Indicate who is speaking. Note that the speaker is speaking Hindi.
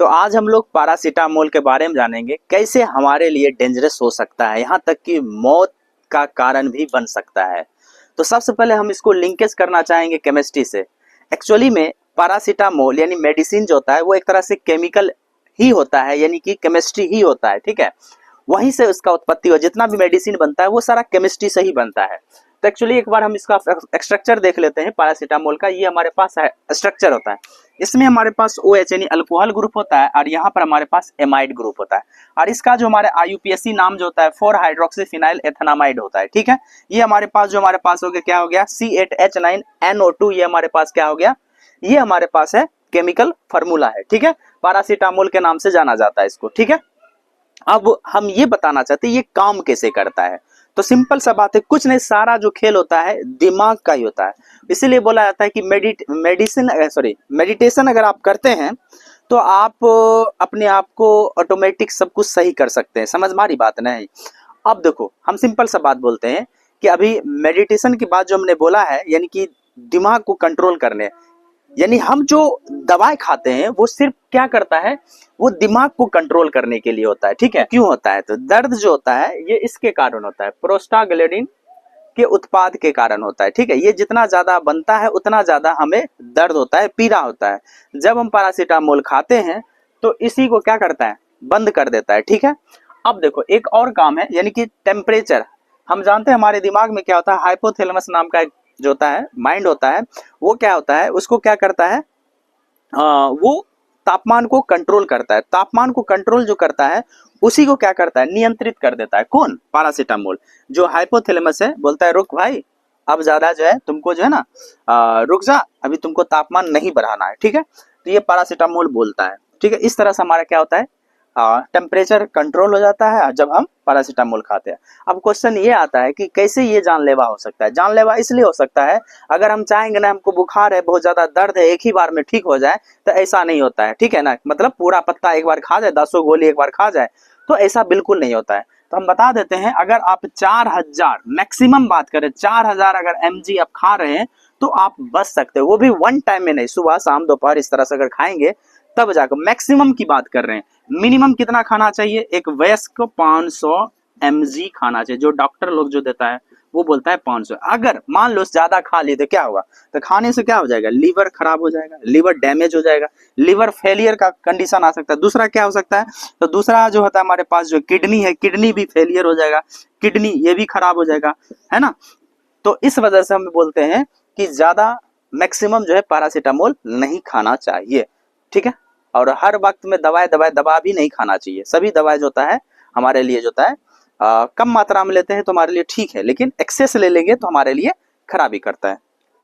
Speaker 1: तो आज हम लोग पैरासीटामोल के बारे में जानेंगे, कैसे हमारे लिए डेंजरस हो सकता है, यहाँ तक कि मौत का कारण भी बन सकता है। तो सबसे पहले हम इसको लिंकेज करना चाहेंगे केमिस्ट्री से। एक्चुअली में पैरासीटामोल यानी मेडिसिन जो होता है वो एक तरह से केमिकल ही होता है, यानी कि केमिस्ट्री ही होता है, ठीक है। वहीं से उसका उत्पत्ति हो, जितना भी मेडिसिन बनता है वो सारा केमिस्ट्री से ही बनता है। तो एक्चुअली एक बार हम इसका स्ट्रक्चर देख लेते हैं पैरासीटामोल का। ये हमारे पास स्ट्रक्चर होता है, इसमें हमारे पास OH यानी अल्कोहल ग्रुप होता है और यहाँ पर हमारे पास एमाइड ग्रुप होता है। और इसका जो हमारे IUPAC नाम जो होता है 4 हाइड्रोक्सीफिनाइल एथेनामाइड होता है, ठीक है। ये हमारे पास हो गया, क्या हो गया, C8H9NO2। ये हमारे पास क्या हो गया, ये हमारे पास है केमिकल फार्मूला है, ठीक है। पैरासीटामोल के नाम से जाना जाता है इसको, ठीक है। अब हम ये बताना चाहते हैं ये काम कैसे करता है। तो सिंपल सा बात है, कुछ नहीं, सारा जो खेल होता है दिमाग का ही होता है। इसीलिए बोला जाता है कि मेडिटेशन अगर आप करते हैं तो आप अपने आप को ऑटोमेटिक सब कुछ सही कर सकते हैं। समझ मारी बात नहीं। अब देखो, हम सिंपल सा बात बोलते हैं कि अभी मेडिटेशन के बाद जो हमने बोला है, यानी कि दिमाग को कंट्रोल करने, यानी हम जो दवाई खाते हैं वो सिर्फ क्या करता है, वो दिमाग को कंट्रोल करने के लिए होता है, ठीक है। क्यों होता है, तो दर्द जो होता है ये इसके कारण होता है, प्रोस्टाग्लैंडिन के उत्पाद के कारण होता है, ठीक है। ये जितना ज्यादा बनता है उतना ज्यादा हमें दर्द होता है, पीड़ा होता है। जब हम पैरासीटामोल खाते हैं तो इसी को क्या करता है, बंद कर देता है, ठीक है। अब देखो एक और काम है, यानी कि टेम्परेचर। हम जानते हैं हमारे दिमाग में क्या होता है, हाइपोथैलेमस नाम का एक जो होता है माइंड होता है, वो क्या होता है, उसको क्या करता है, वो तापमान को कंट्रोल करता है। तापमान को कंट्रोल जो करता है उसी को क्या करता है, नियंत्रित कर देता है। कौन, पैरासीटामोल। जो हाइपोथैलेमस है बोलता है रुक भाई, अब ज्यादा जो है तुमको जो है ना, रुक जा, अभी तुमको तापमान नहीं बढ़ाना है, ठीक है। तो ये पैरासीटामोल बोलता है, ठीक है। इस तरह से हमारा क्या होता है, टेम्परेचर कंट्रोल हो जाता है जब हम पैरासीटामोल खाते हैं। अब क्वेश्चन ये आता है कि कैसे ये जानलेवा हो सकता है। जानलेवा इसलिए हो सकता है, अगर हम चाहेंगे ना, हमको बुखार है, बहुत ज्यादा दर्द है, एक ही बार में ठीक हो जाए, तो ऐसा नहीं होता है, ठीक है ना। मतलब पूरा पत्ता एक बार खा जाए, 10 गोली एक बार खा जाए, तो ऐसा बिल्कुल नहीं होता है। तो हम बता देते हैं, अगर आप 4000 मैक्सिमम बात करें, 4000 अगर mg आप खा रहे हैं तो आप बच सकते हो, वो भी वन टाइम में नहीं, सुबह शाम दोपहर इस तरह से अगर खाएंगे तब जाकर। मैक्सिमम की बात कर रहे हैं, मिनिमम कितना खाना चाहिए, एक वयस्क को 500 mg खाना चाहिए। जो डॉक्टर लोग जो देता है वो बोलता है 500। अगर मान लो ज्यादा खा लिए तो क्या होगा, तो खाने से क्या हो जाएगा, लीवर खराब हो जाएगा, लीवर डैमेज हो जाएगा, लीवर फेलियर का कंडीशन आ सकता है। दूसरा क्या हो सकता है, तो दूसरा जो होता है हमारे पास जो किडनी है, किडनी भी फेलियर हो जाएगा, किडनी ये भी खराब हो जाएगा, है ना। तो इस वजह से हम बोलते हैं कि ज्यादा मैक्सिमम जो है पैरासीटामोल नहीं खाना चाहिए, ठीक है। और हर वक्त में दवा भी नहीं खाना चाहिए। सभी दवाई जो होता है हमारे लिए जो होता है कम मात्रा में लेते हैं तो हमारे लिए ठीक है, लेकिन एक्सेस ले लेंगे तो हमारे लिए खराबी करता है।